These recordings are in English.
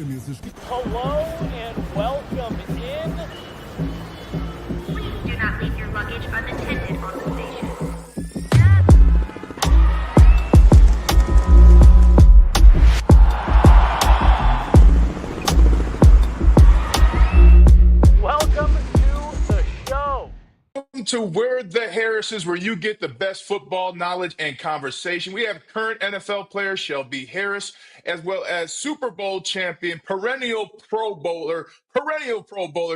Hello and welcome in. Please do not leave your luggage unattended on the station. Welcome to the show. Welcome to Where the Harrises, where you get the best football knowledge and conversation. We have current NFL player Shelby Harris, as well as Super Bowl champion, perennial Pro Bowler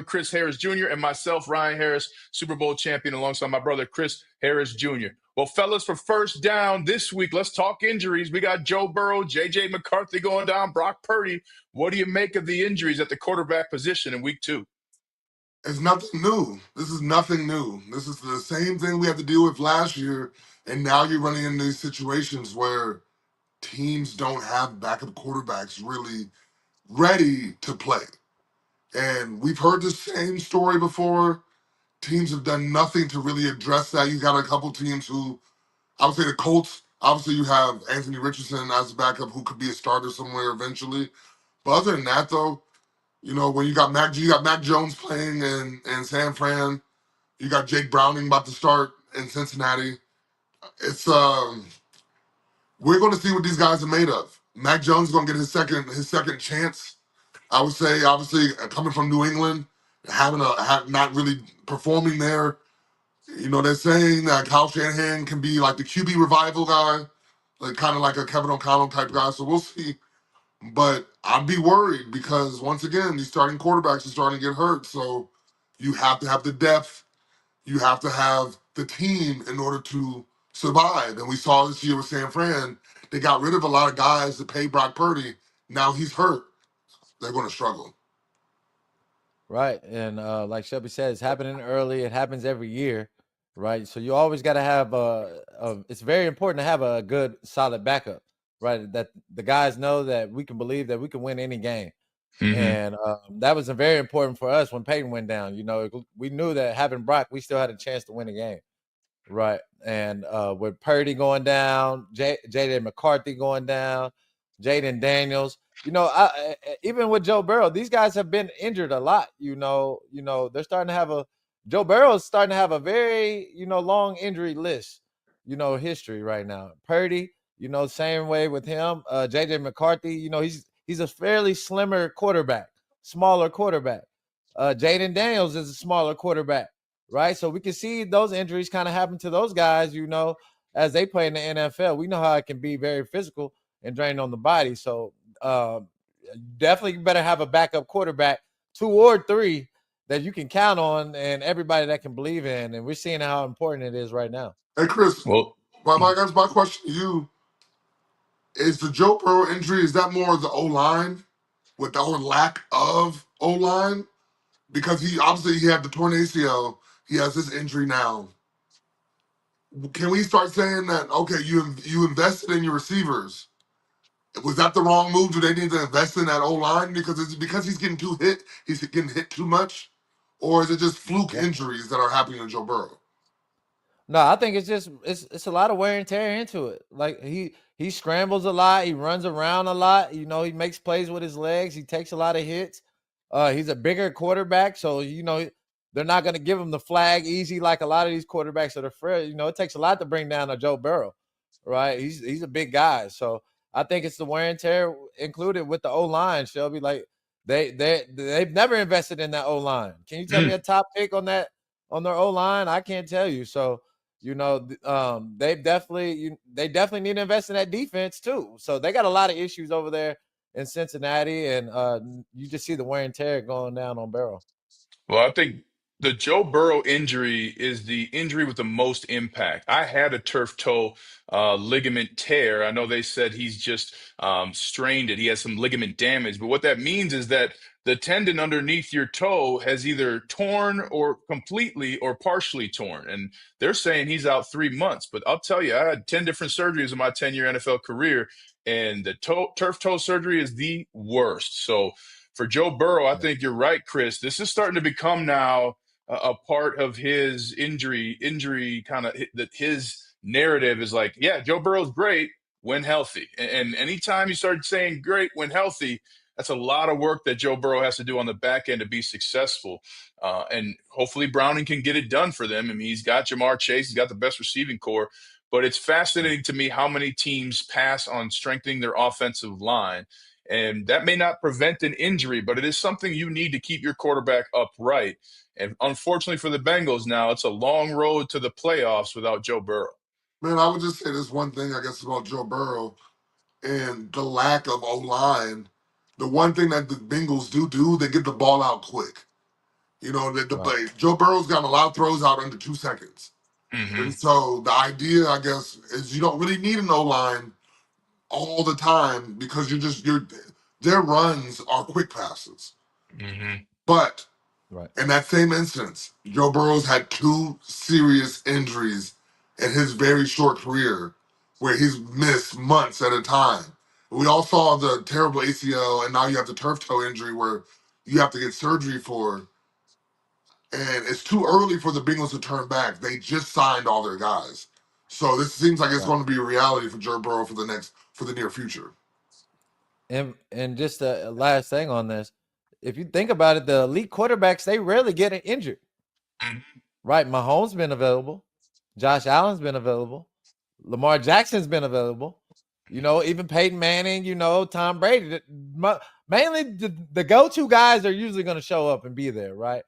Chris Harris Jr., and myself, Ryan Harris, Super Bowl champion, alongside my brother Chris Harris Jr. Well, fellas, for first down this week, let's talk injuries. We got Joe Burrow, J.J. McCarthy going down, Brock Purdy. What do you make of the injuries at the quarterback position in week 2? It's nothing new. This is nothing new. This is the same thing we had to deal with last year, and now you're running into these situations where teams don't have backup quarterbacks really ready to play. And we've heard the same story before. Teams have done nothing to really address that. You got a couple teams who, I would say the Colts, obviously you have Anthony Richardson as a backup who could be a starter somewhere eventually. But other than that, though, when you got Mac Jones playing in San Fran. You got Jake Browning about to start in Cincinnati. It's we're going to see what these guys are made of. Mac Jones is going to get his second chance. I would say, obviously, coming from New England, not really performing there. They're saying that Kyle Shanahan can be like the QB revival guy, like kind of like a Kevin O'Connell type guy. So we'll see. But I'd be worried because once again, these starting quarterbacks are starting to get hurt. So you have to have the depth. You have to have the team in order to survive. And we saw this year with San Fran, they got rid of a lot of guys to pay Brock Purdy. Now he's hurt. They're going to struggle. Right. And like Shelby said, it's happening early. It happens every year. Right. So you always got to have it's very important to have a good, solid backup. Right. That the guys know that we can believe that we can win any game. Mm-hmm. And that was very important for us when Peyton went down. We knew that having Brock, we still had a chance to win a game. Right. And with Purdy going down, J.J. McCarthy going down, Jaden Daniels, even with Joe Burrow, these guys have been injured a lot. They're starting to have Joe Burrow is starting to have a very, long injury list, history right now. Purdy, same way with him. J.J. McCarthy, he's a fairly smaller quarterback. Jaden Daniels is a smaller quarterback, right? So we can see those injuries kind of happen to those guys, as they play in the NFL. We know how it can be very physical and drain on the body. So definitely better have a backup quarterback, 2 or 3, that you can count on and everybody that can believe in. And we're seeing how important it is right now. Hey, Chris, Well, my question to you is the Joe Burrow injury, is that more of the O-line with the lack of O-line? Because he had the torn ACL. He has this injury now. Can we start saying that, okay, you invested in your receivers? Was that the wrong move? Do they need to invest in that O-line? Because he's getting he's getting hit too much? Or is it just fluke injuries that are happening to Joe Burrow? No, I think it's just it's a lot of wear and tear into it. Like he scrambles a lot, he runs around a lot, he makes plays with his legs, he takes a lot of hits. He's a bigger quarterback, so they're not going to give him the flag easy like a lot of these quarterbacks that are afraid. It takes a lot to bring down a Joe Burrow, right? He's a big guy, so I think it's the wear and tear included with the O-line, Shelby. Like they've never invested in that O-line. Can you tell me a top pick on their O-line? I can't tell you. So they definitely need to invest in that defense too. So they got a lot of issues over there in Cincinnati, and you just see the wear and tear going down on Burrow. Well, I think the Joe Burrow injury is the injury with the most impact. I had a turf toe ligament tear. I know they said he's just strained it. He has some ligament damage. But what that means is that the tendon underneath your toe has either torn or completely or partially torn. And they're saying he's out 3 months. But I'll tell you, I had 10 different surgeries in my 10-year NFL career. And the turf toe surgery is the worst. So for Joe Burrow, I think you're right, Chris. This is starting to become now a part of his injury kind of that his narrative is like, yeah, Joe Burrow's great when healthy. And anytime you start saying great when healthy, That's a lot of work that Joe Burrow has to do on the back end to be successful. And hopefully Browning can get it done for them. I mean, he's got Jamar Chase, he's got the best receiving core, but it's fascinating to me how many teams pass on strengthening their offensive line. And that may not prevent an injury, but it is something you need to keep your quarterback upright. And unfortunately for the Bengals now, it's a long road to the playoffs without Joe Burrow. Man, I would just say this one thing, I guess, about Joe Burrow and the lack of O-line. The one thing that the Bengals do, they get the ball out quick. You know, Right. Joe Burrow's gotten a lot of throws out under 2 seconds. Mm-hmm. And so the idea, I guess, is you don't really need an O-line all the time because their runs are quick passes. Mm-hmm. But Right. in that same instance, Joe Burrow's had 2 serious injuries in his very short career where he's missed months at a time. We all saw the terrible ACL, and now you have the turf toe injury where you have to get surgery for. And it's too early for the Bengals to turn back. They just signed all their guys. So this seems like it's Right. going to be a reality for Joe Burrow for the near future. And just a last thing on this, if you think about it, the elite quarterbacks, they rarely get injured. Right? Mahomes been available, Josh Allen's been available, Lamar Jackson's been available. You know, even Peyton Manning. You know, Tom Brady. Mainly the go-to guys are usually going to show up and be there, right?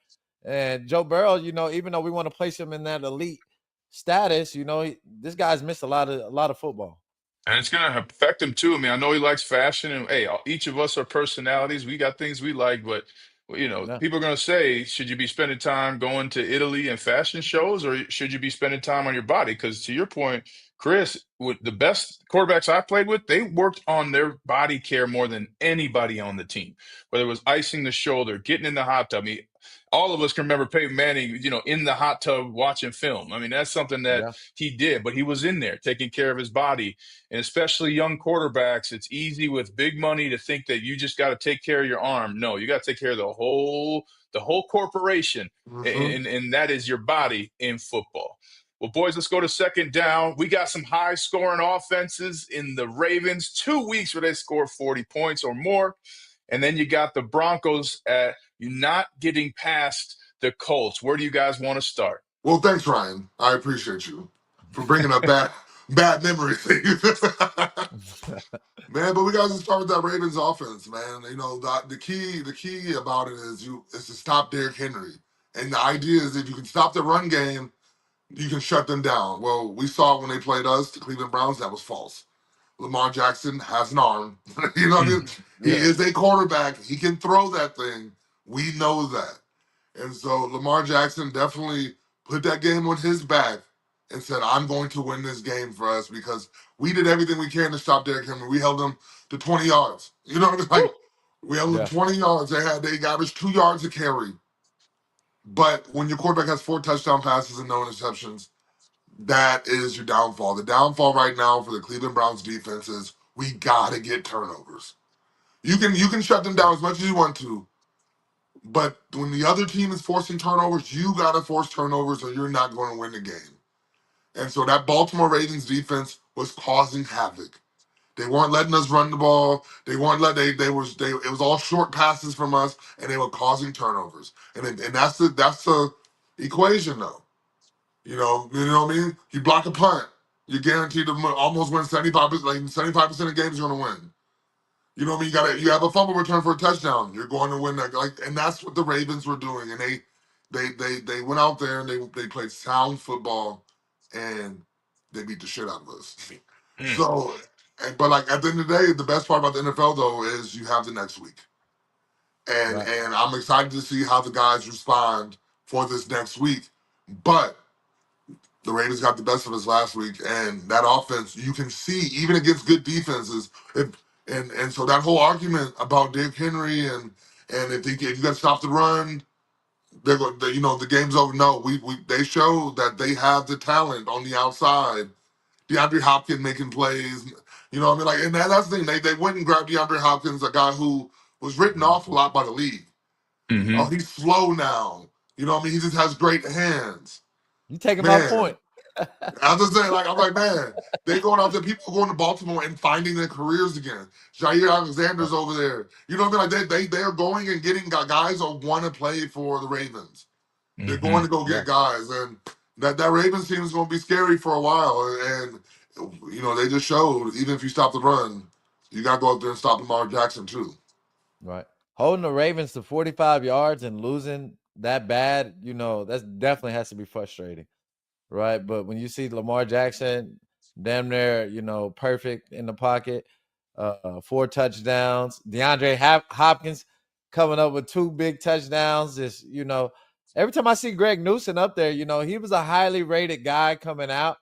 And Joe Burrow, you know, even though we want to place him in that elite status, you know, this guy's missed a lot of football. And it's going to affect him too. I mean, I know he likes fashion, and hey, each of us are personalities. We got things we like, but Yeah. people are going to say, should you be spending time going to Italy and fashion shows, or should you be spending time on your body? Because to your point, Chris, with the best quarterbacks I played with, they worked on their body care more than anybody on the team. Whether it was icing the shoulder, getting in the hot tub. I mean, all of us can remember Peyton Manning, in the hot tub watching film. I mean, that's something that Yeah. he did, but he was in there taking care of his body. And especially young quarterbacks, it's easy with big money to think that you just got to take care of your arm. No, you got to take care of the whole corporation, Mm-hmm. and that is your body in football. Well, boys, let's go to second down. We got some high-scoring offenses in the Ravens. 2 weeks where they score 40 points or more. And then you got the Broncos at you not getting past the Colts. Where do you guys want to start? Well, thanks, Ryan. I appreciate you for bringing up bad memories. Man, but we got to start with that Ravens offense, man. You know, the key about it is to stop Derrick Henry. And the idea is if you can stop the run game, you can shut them down. Well, we saw when they played us, the Cleveland Browns, that was false. Lamar Jackson has an arm. You know what I mean? He Yeah. is a quarterback. He can throw that thing. We know that. And so Lamar Jackson definitely put that game on his back and said, I'm going to win this game for us because we did everything we can to stop Derrick Henry. We held them to 20 yards. You know what I mean? Like, we held them Yeah. 20 yards. They averaged 2 yards a carry. But when your quarterback has 4 touchdown passes and no interceptions, that is your downfall. The downfall right now for the Cleveland Browns defense is we gotta get turnovers. You can shut them down as much as you want to, but when the other team is forcing turnovers, you gotta force turnovers or you're not going to win the game. And so that Baltimore Ravens defense was causing havoc. They weren't letting us run the ball. They weren't let they it was all short passes from us, and they were causing turnovers. And that's the equation though. You know what I mean? You block a punt, you're guaranteed to almost win 75%. Like 75% of games, you're gonna win. You know what I mean? You have a fumble return for a touchdown. You're going to win that. And that's what the Ravens were doing. And they went out there and they played sound football, and they beat the shit out of us. Mm, So, but like at the end of the day, the best part about the NFL though is you have the next week, and Right. and I'm excited to see how the guys respond for this next week. But the Ravens got the best of us last week, and that offense you can see even against good defenses. And so that whole argument about Derrick Henry and if you got to stop the run, the game's over. No, we they show that they have the talent on the outside. DeAndre Hopkins making plays, you know what I mean? Like, and that's the thing. They went and grabbed DeAndre Hopkins, a guy who was written off a lot by the league. Oh, hmm he's slow now. You know what I mean? He just has great hands. You taking my Man, point. I'm just saying, like, I'm like, man, they going out there, people going to Baltimore and finding their careers again. Jair Alexander's over there. You know what I mean? Like, they are going and getting guys that want to play for the Ravens. They're Hmm. going to go Yeah, get guys, and that Ravens team is going to be scary for a while. And you know, they just showed even if you stop the run, you got to go out there and stop Lamar Jackson too. right. Holding the Ravens to 45 yards and losing that bad, that definitely has to be frustrating. Right. But when you see Lamar Jackson damn near, perfect in the pocket, 4 touchdowns, DeAndre Hopkins coming up with 2 big touchdowns. Just, every time I see Greg Newsome up there, he was a highly rated guy coming out,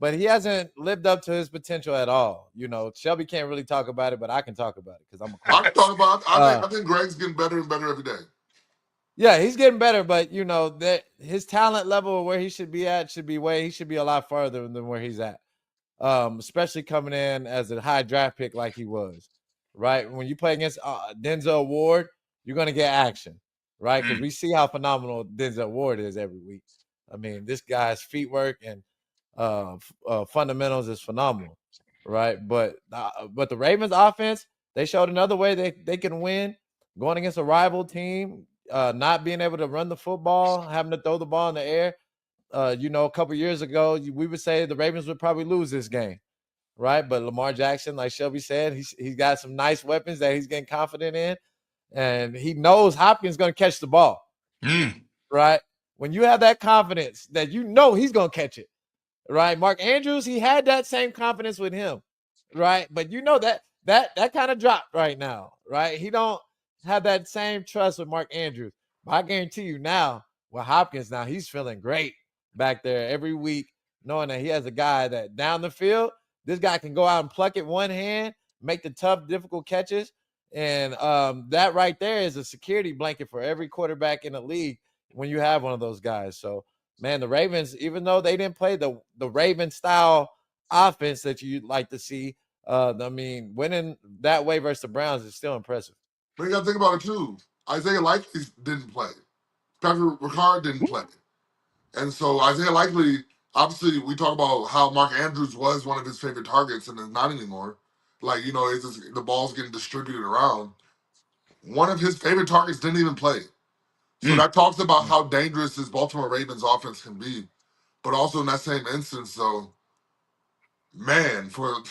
but he hasn't lived up to his potential at all. Shelby can't really talk about it, but I can talk about it because I'm a I corner. can talk about. Uh, I think Greg's getting better and better every day. yeah, he's getting better, but that his talent level where he should be at should be he should be a lot further than where he's at. Especially coming in as a high draft pick like he was, right? When you play against Denzel Ward, you're going to get action, right? Because Mm. we see how phenomenal Denzel Ward is every week. I mean, this guy's feet work and fundamentals is phenomenal, right? But the Ravens offense, they showed another way they can win going against a rival team, not being able to run the football, having to throw the ball in the air. A couple years ago, we would say the Ravens would probably lose this game, right? But Lamar Jackson, like Shelby said, he's got some nice weapons that he's getting confident in, and he knows Hopkins going to catch the ball, Mm. right? When you have that confidence that he's going to catch it, right? Mark Andrews, he had that same confidence with him, right? But that kind of dropped right now, right? He don't have that same trust with Mark Andrews. But I guarantee you now, with Hopkins now, he's feeling great back there every week, knowing that he has a guy that down the field, this guy can go out and pluck it one hand, make the tough, difficult catches. And that right there is a security blanket for every quarterback in the league when you have one of those guys. So, man, the Ravens, even though they didn't play the Raven style offense that you'd like to see, winning that way versus the Browns is still impressive. But you got to think about it too. Isaiah Likely didn't play. Patrick Ricard didn't play. And so Isaiah Likely, obviously, we talk about how Mark Andrews was one of his favorite targets and is not anymore. Like, you know, the ball's getting distributed around. One of his favorite targets didn't even play. So Mm. that talks about how dangerous this Baltimore Ravens offense can be. But also in that same instance, though, man, for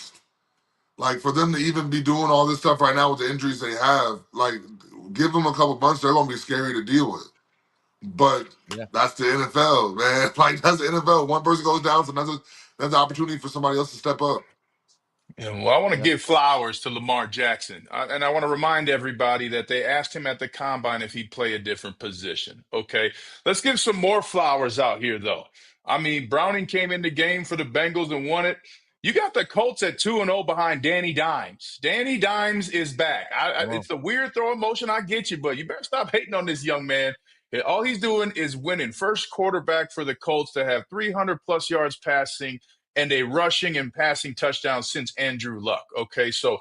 them to even be doing all this stuff right now with the injuries they have, like, give them a couple months, they're gonna be scary to deal with. But Yeah, that's the NFL, man. Like that's the NFL. One person goes down, so that's an opportunity for somebody else to step up. Yeah, well, I want to yeah, give flowers to Lamar Jackson. And I want to remind everybody that they asked him at the combine if he'd play a different position. Okay. Let's give some more flowers out here, though. I mean, Browning came in the game for the Bengals and won it. You got the Colts at 2-0 behind Danny Dimes. Danny Dimes is back. come on. It's the weird throwing motion. I get you, but you better stop hating on this young man. All he's doing is winning. First quarterback for the Colts to have 300 plus yards passing and a rushing and passing touchdown since Andrew Luck. Okay, so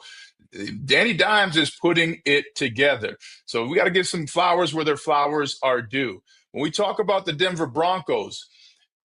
Danny Dimes is putting it together. So we got to give some flowers where their flowers are due. When we talk about the Denver Broncos,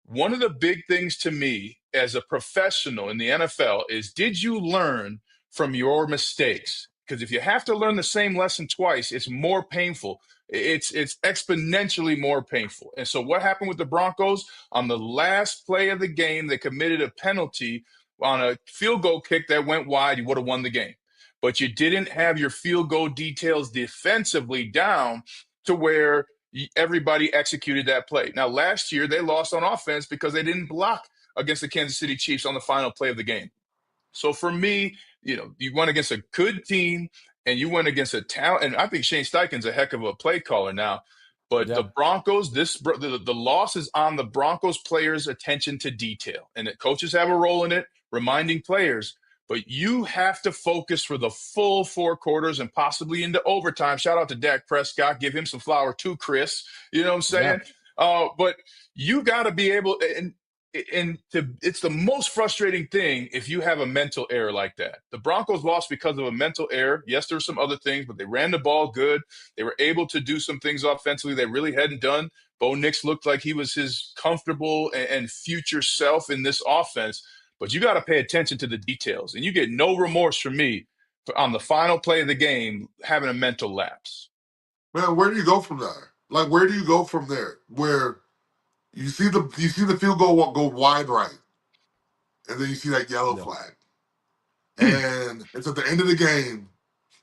one of the big things to me as a professional in the NFL is, did you learn from your mistakes? Because if you have to learn the same lesson twice, it's more painful. It's exponentially more painful. And so what happened with the Broncos on the last play of the game? They committed a penalty on a field goal kick that went wide. You would have won the game, but you didn't have your field goal details defensively down to where everybody executed that play. Now, last year, they lost on offense because they didn't block against the Kansas City Chiefs on the final play of the game. So for me, you went against a good team and you went against a talent. And I think Shane Steichen's a heck of a play caller now. But the Yeah, Broncos, the loss is on the Broncos players' attention to detail. And the coaches have a role in it, reminding players. But you have to focus for the full 4 quarters and possibly into overtime. Shout out to Dak Prescott. Give him some flour too, Chris. You know what I'm yeah, saying? But you got to be able it's the most frustrating thing if you have a mental error like that. The Broncos lost because of a mental error. Yes, there were some other things, but they ran the ball good. They were able to do some things offensively they really hadn't done. Bo Nix looked like he was his comfortable and future self in this offense. But you got to pay attention to the details, and you get no remorse from me on the final play of the game having a mental lapse. Man, where do you go from there? Like, where do you go from there? Where you see the field goal go wide right, and then you see that yellow Yeah. flag, and it's at the end of the game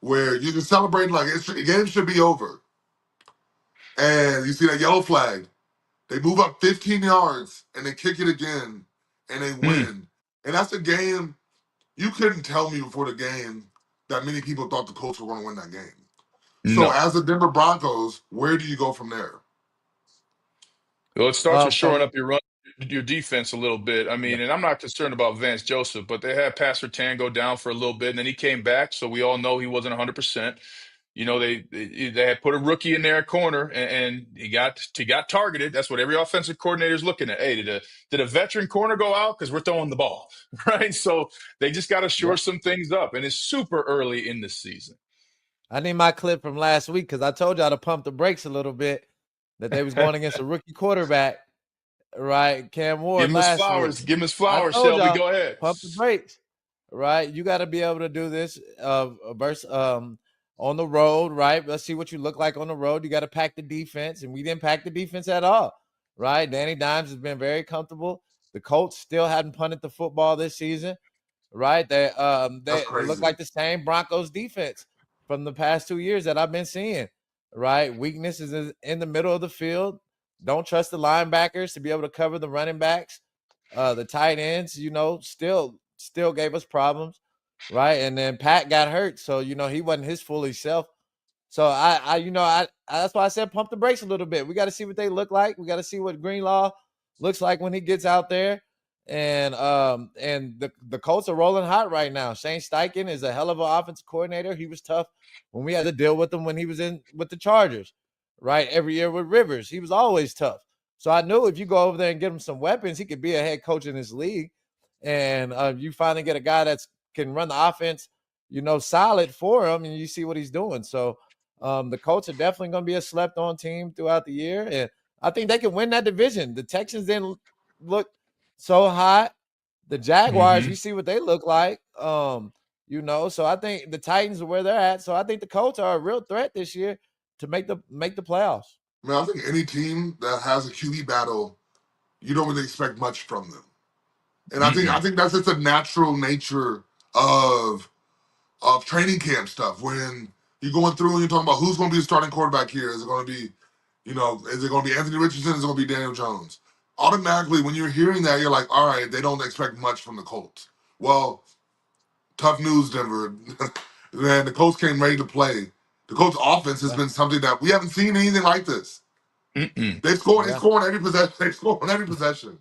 where you can celebrate like the game should be over, and you see that yellow flag. They move up 15 yards and they kick it again, and they win. And that's a game you couldn't tell me before the game that many people thought the Colts were going to win that game. So, No. as the Denver Broncos, where do you go from there? Well, it starts with shoring From up your defense a little bit. I yeah, mean, and I'm not concerned about Vance Joseph, but they had Pastor Tan go down for a little bit, and then he came back, so we all know he wasn't 100%. You know, they had put a rookie in there at corner, and he got targeted. That's what every offensive coordinator is looking at. Hey, did a veteran corner go out? Because we're throwing the ball, right? So they just got to yeah. shore some things up, and it's super early in the season. I need my clip from last week because I told y'all to pump the brakes a little bit. That they was going against a rookie quarterback, right? Cam Give Ward him his last week. flowers. Give him his I flowers, told Shelby. y'all, Go ahead. pump the brakes, right? You got to be able to do this versus on the road, right? Let's see what you look like on the road. You got to pack the defense, and we didn't pack the defense at all, right? Danny Dimes has been very comfortable. The Colts still hadn't punted the football this season, right? That's They look crazy. like the same Broncos defense from the past 2 years that I've been seeing, right? Weakness is in the middle of the field. Don't trust the linebackers to be able to cover the running backs. The tight ends, still gave us problems, right? And then Pat got hurt, so he wasn't his fully self. So I that's why I said pump the brakes a little bit. We got to see what they look like. We got to see what Greenlaw looks like when he gets out there. And the Colts are rolling hot right now. Shane Steichen is a hell of an offensive coordinator. He was tough when we had to deal with him when he was in with the Chargers, right? Every year with Rivers, he was always tough. So I knew if you go over there and get him some weapons, he could be a head coach in this league. And you finally get a guy that's can run the offense, solid for him, and you see what he's doing. So the Colts are definitely going to be a slept-on team throughout the year, and I think they can win that division. The Texans didn't look so hot. The Jaguars, Mm-hmm. you see what they look like. So I think the Titans are where they're at. So I think the Colts are a real threat this year to make the playoffs. Man, I think any team that has a QB battle, you don't really expect much from them. And I think that's just a natural nature of training camp stuff. When you're going through and you're talking about who's going to be the starting quarterback here, is it going to be, is it going to be Anthony Richardson? Is it going to be Daniel Jones? Automatically, when you're hearing that, you're like, all right, they don't expect much from the Colts. Well, tough news, Denver. Man, the Colts came ready to play. The Colts offense has Yeah. been something that we haven't seen anything like this. Mm-mm. They score. They Yeah. score on every possession. They score on every possession.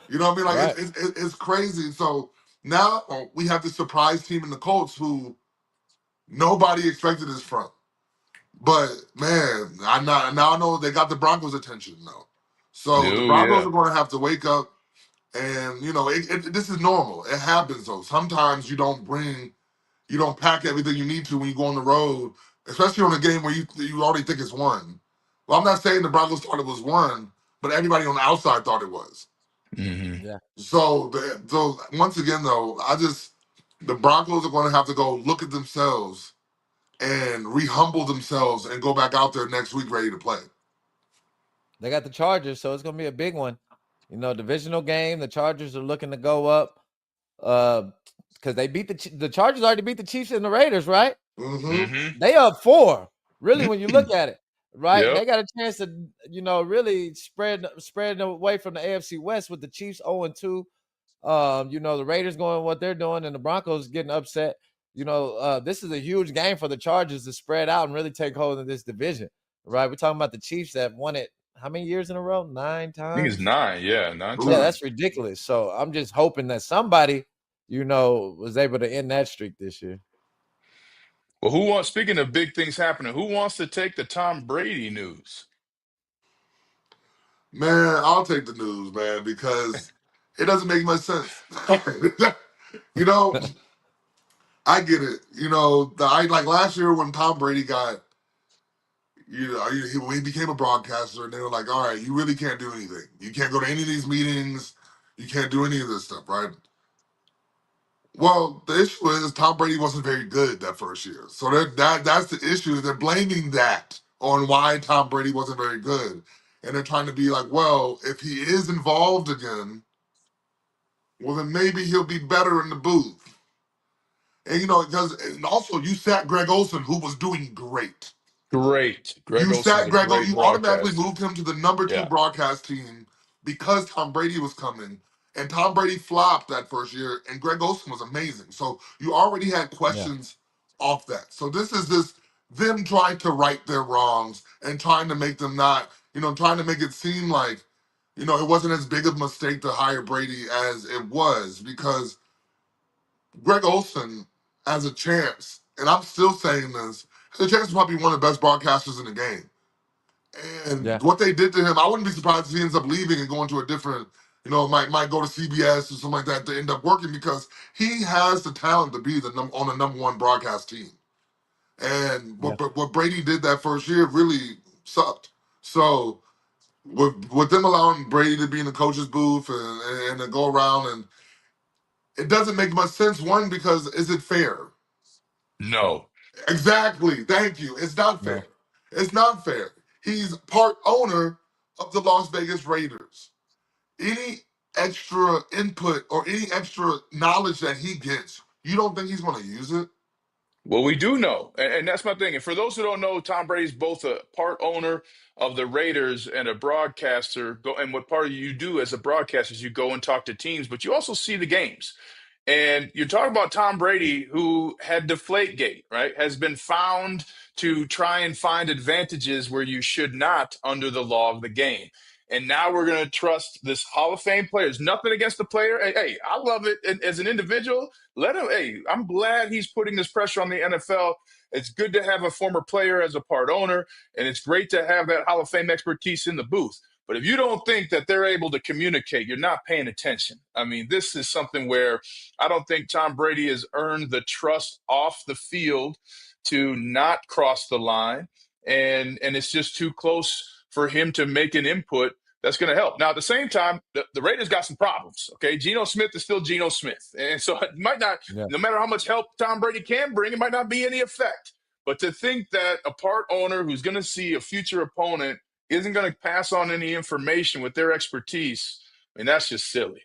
You know what I mean? Like Right. it's crazy. So now we have this surprise team in the Colts who nobody expected this from. But man, now I know they got the Broncos' attention now. So the Oh, Broncos yeah. are going to have to wake up, and this is normal. It happens though. Sometimes you don't pack everything you need to when you go on the road, especially on a game where you already think it's won. Well, I'm not saying the Broncos thought it was won, but everybody on the outside thought it was. Mm-hmm. Yeah. So once again, though, the Broncos are going to have to go look at themselves and re-humble themselves and go back out there next week ready to play. They got the Chargers, so it's going to be a big one. Divisional game. The Chargers are looking to go up because they beat the Chargers already beat the Chiefs and the Raiders, right? Mm-hmm. Mm-hmm. They up 4, really, when you look at it, right? Yep. They got a chance to, really spread away from the AFC West with the Chiefs 0-2. The Raiders going what they're doing and the Broncos getting upset. This is a huge game for the Chargers to spread out and really take hold of this division, right? We're talking about the Chiefs that won it how many years in a row? 9 I think it's times? 9. Yeah, 9 Yeah, Ooh. that's times. ridiculous. So I'm just hoping that somebody, was able to end that streak this year. Well, speaking of big things happening, who wants to take the Tom Brady news? Man, I'll take the news, man, because it doesn't make much sense. you know, I get it. I like last year when Tom Brady got, he became a broadcaster, and they were like, all right, you really can't do anything. You can't go to any of these meetings. You can't do any of this stuff, right? Well, the issue is Tom Brady wasn't very good that first year. So that's the issue. They're blaming that on why Tom Brady wasn't very good. And they're trying to be like, well, if he is involved again, well, then maybe he'll be better in the booth. And, because and also you sat Greg Olson, who was doing great. Great. Greg You Olson's sat a Greg. great You automatically broadcaster. moved him to the number two Yeah. broadcast team because Tom Brady was coming, and Tom Brady flopped that first year, and Greg Olson was amazing. So you already had Yeah. questions off that. So this is them trying to right their wrongs and trying to make them not, trying to make it seem like, it wasn't as big of a mistake to hire Brady as it was because Greg Olson has a chance, and I'm still saying this, has a chance to probably be one of the best broadcasters in the game. And Yeah. what they did to him, I wouldn't be surprised if he ends up leaving and going to a different, might go to CBS or something like that to end up working because he has the talent to be on the number one broadcast team. And Yeah. what Brady did that first year really sucked. So with them allowing Brady to be in the coach's booth and to go around, and it doesn't make much sense. One, because is it fair? No. Exactly. Thank you. It's not No. fair. It's not fair. He's part owner of the Las Vegas Raiders. Any extra input or any extra knowledge that he gets, you don't think he's going to use it? Well, we do know, and that's my thing. And for those who don't know, Tom Brady's both a part owner of the Raiders and a broadcaster. And what part of you do as a broadcaster is you go and talk to teams, but you also see the games. And you're talking about Tom Brady, who had Deflategate, right? Has been found to try and find advantages where you should not under the law of the game. And now we're going to trust this Hall of Fame player. There's nothing against the player. Hey, I love it. And as an individual, let him. Hey, I'm glad he's putting this pressure on the NFL. It's good to have a former player as a part owner, and it's great to have that Hall of Fame expertise in the booth. But if you don't think that they're able to communicate, you're not paying attention. I mean, this is something where I don't think Tom Brady has earned the trust off the field to not cross the line. And it's just too close for him to make an input that's going to help. Now, at the same time, the Raiders got some problems. Okay. Geno Smith is still Geno Smith. And so it might not, Yeah. no matter how much help Tom Brady can bring, it might not be any effect. But to think that a part owner who's going to see a future opponent isn't going to pass on any information with their expertise, I mean, that's just silly.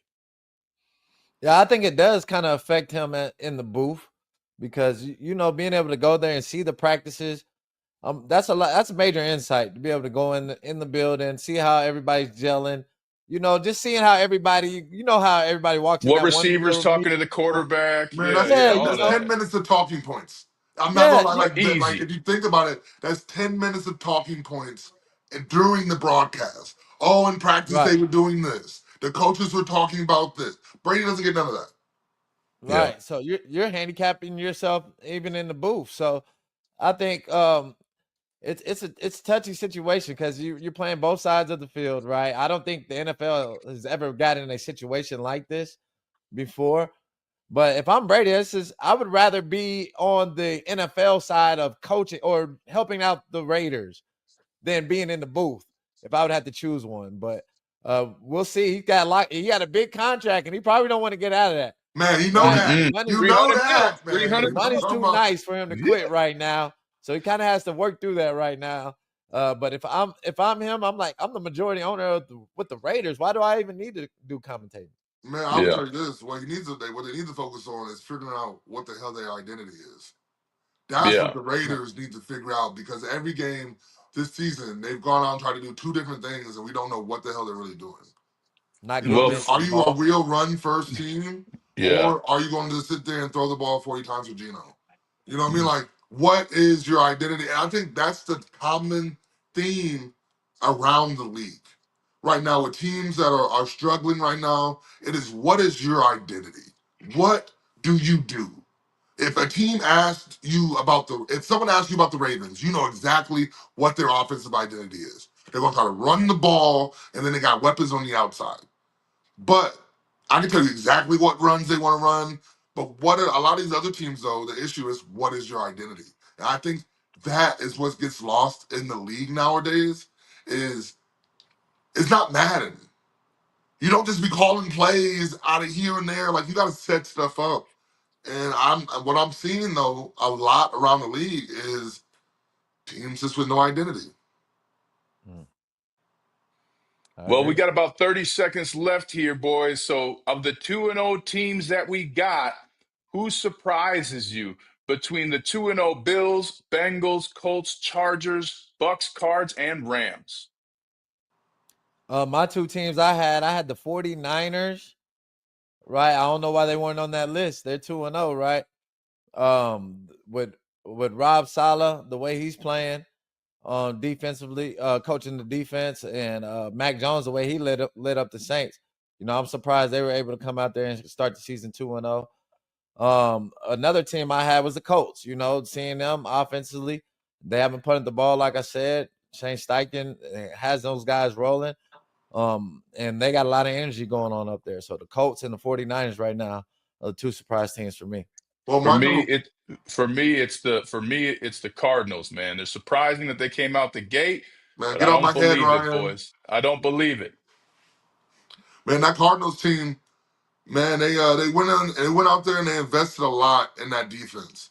Yeah, I think it does kind of affect him in the booth because being able to go there and see the practices, that's a lot. That's a major insight to be able to go in the building, see how everybody's gelling. Just seeing how everybody, how everybody walks in What that one receivers little talking meeting. to the quarterback? Man, Yeah, that's yeah, Yeah, all that's of 10 that. minutes of talking points. I'm not yeah, gonna lie, yeah, like Easy. if you think about it, that's 10 minutes of talking points and during the broadcast. Oh, in practice right, they were doing this. The coaches were talking about this. Brady doesn't get none of that. Yeah. right. So you're handicapping yourself even in the booth. So I think it's a touchy situation because you're playing both sides of the field, right? I don't think the NFL has ever gotten in a situation like this before. But if I'm Brady, I would rather be on the NFL side of coaching or helping out the Raiders than being in the booth if I would have to choose one. But we'll see. He got a big contract and he probably don't want to get out of that. Man, you know Right. that. Mm-mm. You know 300 mil. that, man. The 300 You know what I'm money's mil. talking too about? nice for him to Yeah. quit right now. So he kind of has to work through that right now. But if I'm him, I'm like, I'm the majority owner with the Raiders. Why do I even need to do commentating? Man, I would Yeah. tell you this. What they need to focus on is figuring out what the hell their identity is. That's what Yeah. the Raiders need to figure out because every game this season they've gone out and tried to do two different things and we don't know what the hell they're really doing. Not You know what I Well, mean? convinced Are the you a boss. real run first team yeah. or are you going to sit there and throw the ball 40 times with Geno? You know what I mean? Mhm. Like, what is your identity? And I think that's the common theme around the league right now with teams that are struggling right now. It is what is your identity? What do you do? If a team asked you if someone asked you about the Ravens, you know exactly what their offensive identity is. They're going to try to run the ball, and then they got weapons on the outside. But I can tell you exactly what runs they want to run. But a lot of these other teams, though, the issue is what is your identity? And I think that is what gets lost in the league nowadays. Is it's not Madden. You don't just be calling plays out of here and there. Like you got to set stuff up. And what I'm seeing though a lot around the league is teams just with no identity. Mm, I Well, we agree. got about 30 seconds left here, boys. So, of the 2-0 teams that we got, who surprises you between the 2-0 Bills, Bengals, Colts, Chargers, Bucks, Cards, and Rams? My two teams I had the 49ers, right? I don't know why they weren't on that list. They're 2-0, right? With Rob Saleh, the way he's playing defensively, coaching the defense, and Mac Jones, the way he lit up the Saints. I'm surprised they were able to come out there and start the season 2-0. Another team I had was the Colts. Seeing them offensively, they haven't punted the ball, like I said. Shane Steichen has those guys rolling. And they got a lot of energy going on up there. So the Colts and the 49ers right now are the two surprise teams for me. Well, For my me, new it's the Cardinals, man. It's surprising that they came out the gate, man, but get I off don't my head, believe it, Ryan. boys. I don't believe it. Man, that Cardinals team, man, they went out there and they invested a lot in that defense.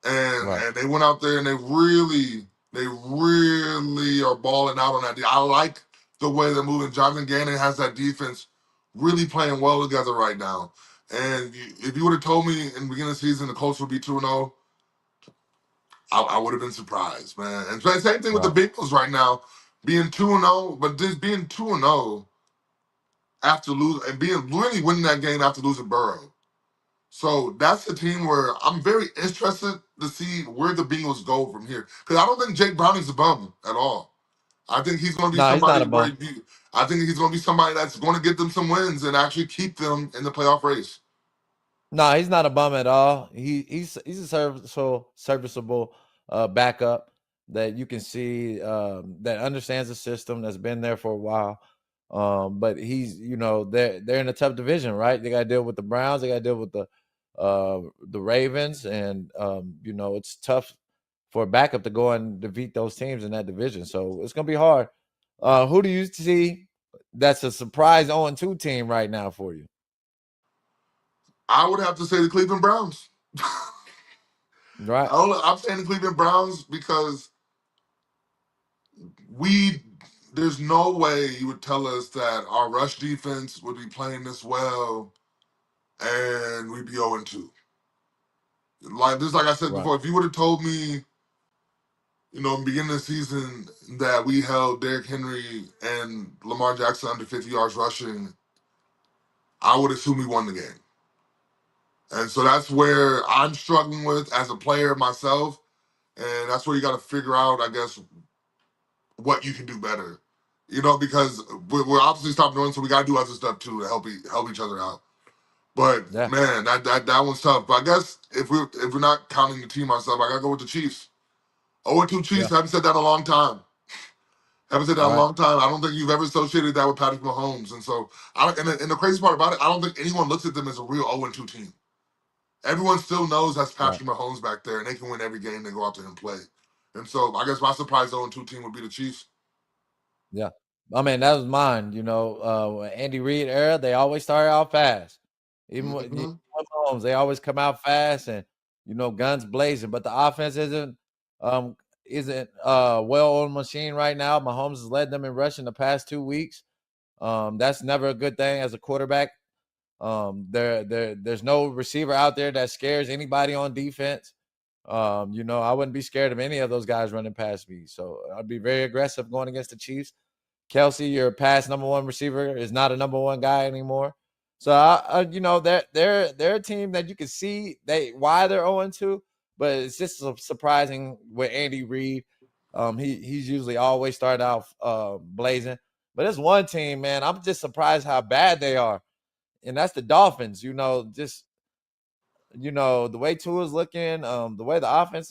And Right. and they went out there and they really are balling out on that. I like the way they're moving. Jonathan Gannon has that defense really playing well together right now. And if you would have told me in the beginning of the season the Colts would be 2-0, I would have been surprised, man. And same thing with the Right. Bengals right now, being 2-0, but just being 2-0 after losing and being really winning that game after losing Burrow. So that's the team where I'm very interested to see where the Bengals go from here. Because I don't think Jake Browning's a bum at all. I think he's going to be No, he's not somebody a bum. I think he's going to be somebody that's going to get them some wins and actually keep them in the playoff race. No, he's not a bum at all. He's a serviceable backup that you can see that understands the system, that's been there for a while. But he's they're in a tough division, right? They got to deal with the Browns, they got to deal with the Ravens, and it's tough for a backup to go and defeat those teams in that division. So it's gonna be hard. Who do you see that's a surprise 0-2 team right now for you? I would have to say the Cleveland Browns. Right. I'm saying the Cleveland Browns because we there's no way you would tell us that our rush defense would be playing this well and we'd be 0-2. Like I said Right. before, if you would have told me, in the beginning of the season that we held Derrick Henry and Lamar Jackson under 50 yards rushing, I would assume we won the game. And so that's where I'm struggling with as a player myself. And that's where you got to figure out, I guess, what you can do better. Because we're obviously stopping running, so we got to do other stuff too to help each other out. But Yeah. man, that one's tough. But I guess if we're not counting the team myself, I got to go with the Chiefs. 0-2 Yeah. Chiefs. Haven't said that in a long time. Haven't said that in a Right. long time. I don't think you've ever associated that with Patrick Mahomes. And so, and the crazy part about it, I don't think anyone looks at them as a real 0-2 team. Everyone still knows that's Right. Patrick Mahomes back there, and they can win every game they go out there and play. And so, I guess my surprise 0-2 team would be the Chiefs. Yeah. I mean, that was mine. Andy Reid era, they always started out fast. Even with Hmm. Mahomes, they always come out fast and guns blazing. But the offense isn't well-oiled machine right now. Mahomes has led them in rushing the past 2 weeks. That's never a good thing as a quarterback. There's no receiver out there that scares anybody on defense. I wouldn't be scared of any of those guys running past me. So I'd be very aggressive going against the Chiefs. Kelsey, your past number one receiver, is not a number one guy anymore. So they're a team that you can see why they're 0-2, but it's just surprising with Andy Reid. He's usually always started out blazing. But it's one team, man. I'm just surprised how bad they are. And that's the Dolphins. The way Tua's looking, the way the offense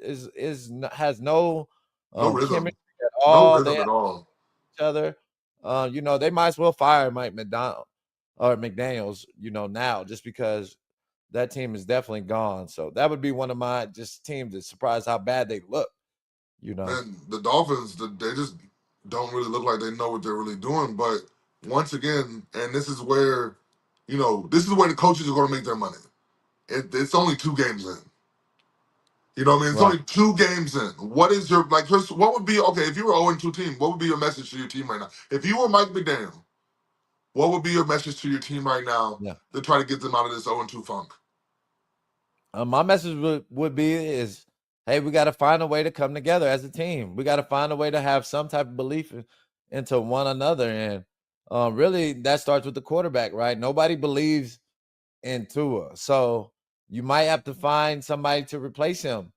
has no No chemistry rhythm. at No all. They rhythm have at all. each other. They might as well fire Mike McDonald or McDaniels, now, just because that team is definitely gone. So that would be one of my just teams that's surprised how bad they look. You know. Man, the Dolphins, they just don't really look like they know what they're really doing. But once again, and this is where, this is where the coaches are going to make their money. It's only 2 games in. You know what I mean? It's Right. only 2 games in. What is your, like, Chris, what would be, okay, if you were 0-2 team, what would be your message to your team right now? If you were Mike McDaniel, what would be your message to your team right now Yeah. to try to get them out of this 0-2 funk? My message would be is, hey, we got to find a way to come together as a team. We got to find a way to have some type of belief into one another. And really, that starts with the quarterback, right? Nobody believes in Tua. So you might have to find somebody to replace him.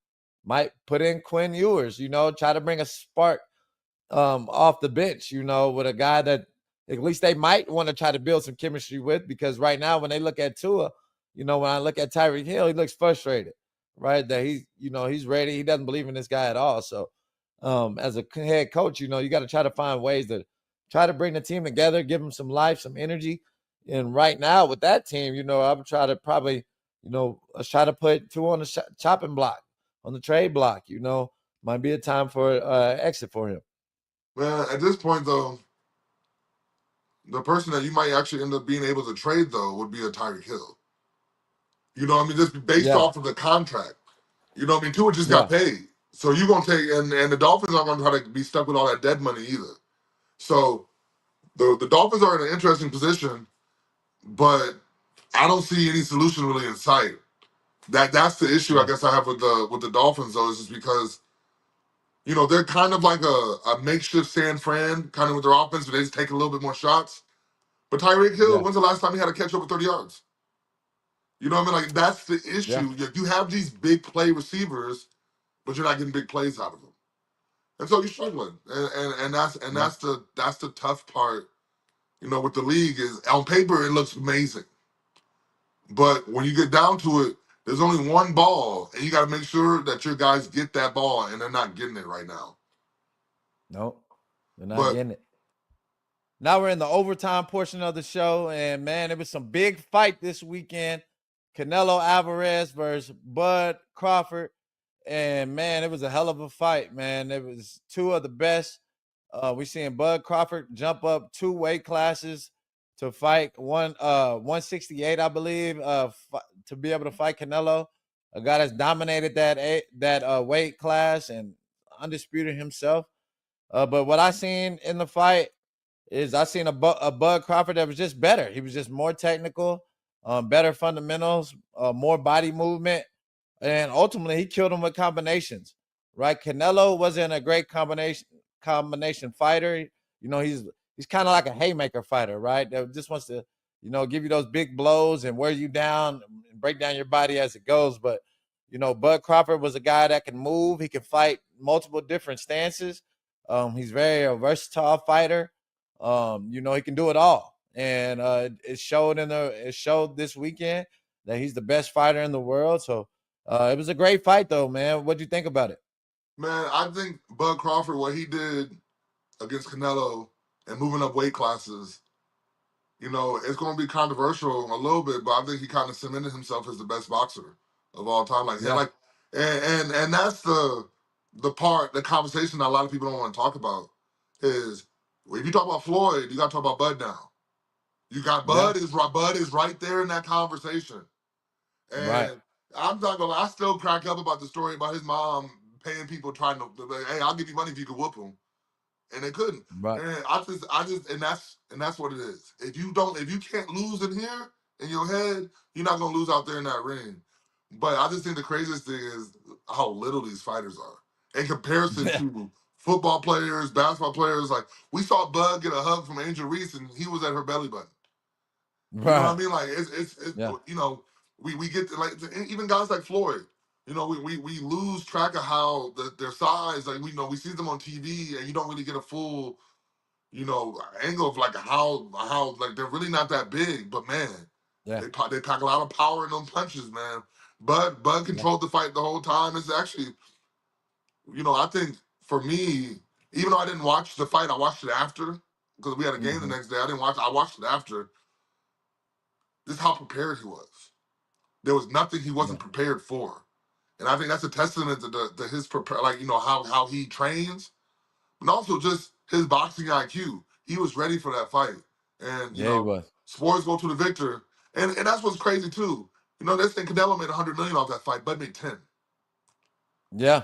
Might put in Quinn Ewers, try to bring a spark off the bench, with a guy that at least they might want to try to build some chemistry with, because right now when they look at Tua, when I look at Tyreek Hill, he looks frustrated, right? That he's ready. He doesn't believe in this guy at all. So as a head coach, you got to try to find ways to try to bring the team together, give them some life, some energy. And right now with that team, I would try to probably, try to put Tua on the chopping block, on the trade block, might be a time for exit for him. Man, at this point, though, the person that you might actually end up being able to trade, though, would be a Tyreek Hill. You know what I mean? Just based Yeah. off of the contract. You know what I mean? Tua just Yeah. got paid. So you're going to take, and the Dolphins aren't going to try to be stuck with all that dead money either. So the Dolphins are in an interesting position, but I don't see any solution really in sight. That's the issue I Yeah. guess I have with the Dolphins, though, is just because, they're kind of like a makeshift San Fran, kind of with their offense, but they just take a little bit more shots. But Tyreek Hill, Yeah. when's the last time he had a catch over 30 yards? You know what I mean? Like, that's the Yeah. issue. You have these big play receivers, but you're not getting big plays out of them. And so you're struggling. And Yeah. that's the tough part, with the league is on paper it looks amazing. But when you get down to it, there's only one ball, and you got to make sure that your guys get that ball, and they're not getting it right now. Nope. They're not But getting it. Now we're in the overtime portion of the show, and man, it was some big fight this weekend. Canelo Alvarez versus Bud Crawford. And man, it was a hell of a fight, man. It was two of the best. We seeing Bud Crawford jump up 2 weight classes to fight 168, I believe, to be able to fight Canelo, a guy that's dominated that weight class and undisputed himself. But what I seen in the fight is I seen a Bud Crawford that was just better. He was just more technical, better fundamentals, more body movement, and ultimately he killed him with combinations. Right? Canelo wasn't a great combination fighter. He's kind of like a haymaker fighter, right? That just wants to, give you those big blows and wear you down and break down your body as it goes. But Bud Crawford was a guy that can move. He can fight multiple different stances. He's very a versatile fighter. He can do it all. And it showed this weekend that he's the best fighter in the world. So it was a great fight though, man. What'd you think about it? man, I think Bud Crawford, what he did against Canelo and moving up weight classes, it's going to be controversial a little bit, but I think he kind of cemented himself as the best boxer of all time. Like, and Yeah. like, and that's the conversation that a lot of people don't want to talk about is, if you talk about Floyd, you got to talk about Bud now. You got Yeah. Bud is right there in that conversation. Right. And I'm not gonna lie, I still crack up about the story about his mom paying people trying to, hey, I'll give you money if you can whoop him, and they couldn't. Right. And and that's what it is. If you can't lose in here in your head, you're not gonna lose out there in that ring. But I just think the craziest thing is how little these fighters are in comparison to football players, basketball players. Like, we saw Bud get a hug from Angel Reese, and he was at her belly button. You know what I Right. mean? Like, it's Yeah. we get to, like, even guys like Floyd. We lose track of how their size. Like, we see them on TV, and you don't really get a full angle of like how like they're really not that big. But man, Yeah. they pack a lot of power in them punches, man. Bud Yeah. controlled the fight the whole time. It's actually, I think for me, even though I didn't watch the fight, I watched it after because we had a game the Mm-hmm. next day. I didn't watch. I watched it after. This is how prepared he was. There was nothing he wasn't prepared for. And I think that's a testament to his how he trains, and also just his boxing IQ. He was ready for that fight, and Yeah, he was. sports go to the victor, and that's what's crazy too. They think Canelo made 100 million off that fight, but made 10. Yeah.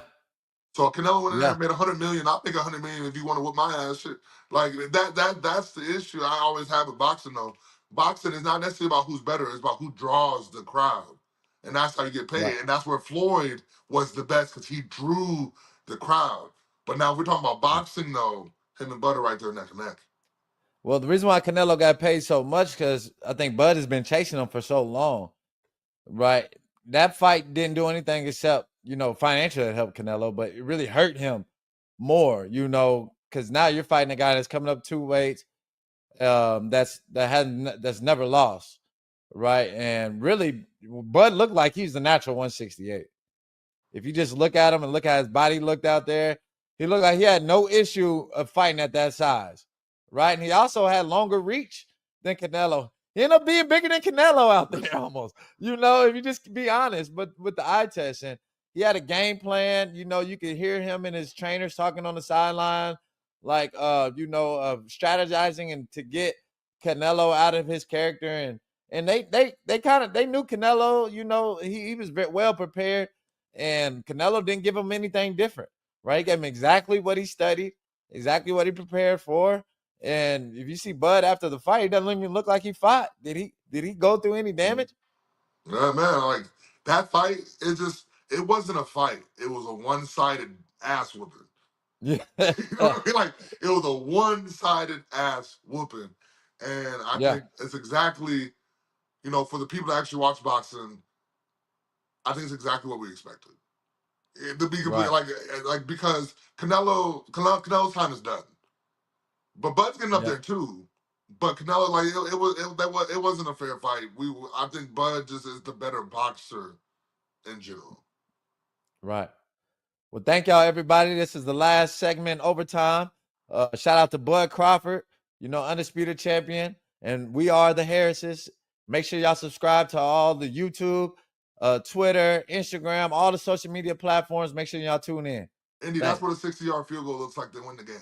So Canelo went in there Yeah. and made 100 million. I'll make 100 million if you want to whip my ass. Shit, like that's the issue I always have with boxing though. Boxing is not necessarily about who's better; it's about who draws the crowd, and that's how you get paid. Right. And that's where Floyd was the best because he drew the crowd. But now if we're talking about boxing though, him and Bud are right there neck and neck. Well, the reason why Canelo got paid so much because I think Bud has been chasing him for so long, right? That fight didn't do anything except, financially help Canelo, but it really hurt him more, because now you're fighting a guy that's coming up 2 weights, that's never lost, right? And really, Bud looked like he's the natural 168. If you just look at him and look at his body looked out there, he looked like he had no issue of fighting at that size, right? And he also had longer reach than Canelo. He ended up being bigger than Canelo out there almost, if you just be honest, but with the eye test. And he had a game plan. You could hear him and his trainers talking on the sideline, like, strategizing and to get Canelo out of his character. And they knew Canelo, he was very well prepared. And Canelo didn't give him anything different, right? He gave him exactly what he studied, exactly what he prepared for. And if you see Bud after the fight, he doesn't even look like he fought. Did he go through any damage? Yeah, man, like that fight, it wasn't a fight. It was a one-sided ass whooping. Yeah. You know what I mean? Like it was a one-sided ass whooping. And I Yeah. think it's exactly, for the people that actually watch boxing, I think it's exactly what we expected. To be complete, Right. because Canelo's time is done. But Bud's getting up Yeah. there too. But Canelo, it wasn't a fair fight. I think Bud just is the better boxer in general. Right. Well, thank y'all, everybody. This is the last segment, overtime. Shout out to Bud Crawford, undisputed champion. And we are the Harrises. Make sure y'all subscribe to all the YouTube, Twitter, Instagram, all the social media platforms. Make sure y'all tune in. Indy, that's what a 60-yard field goal looks like to win the game.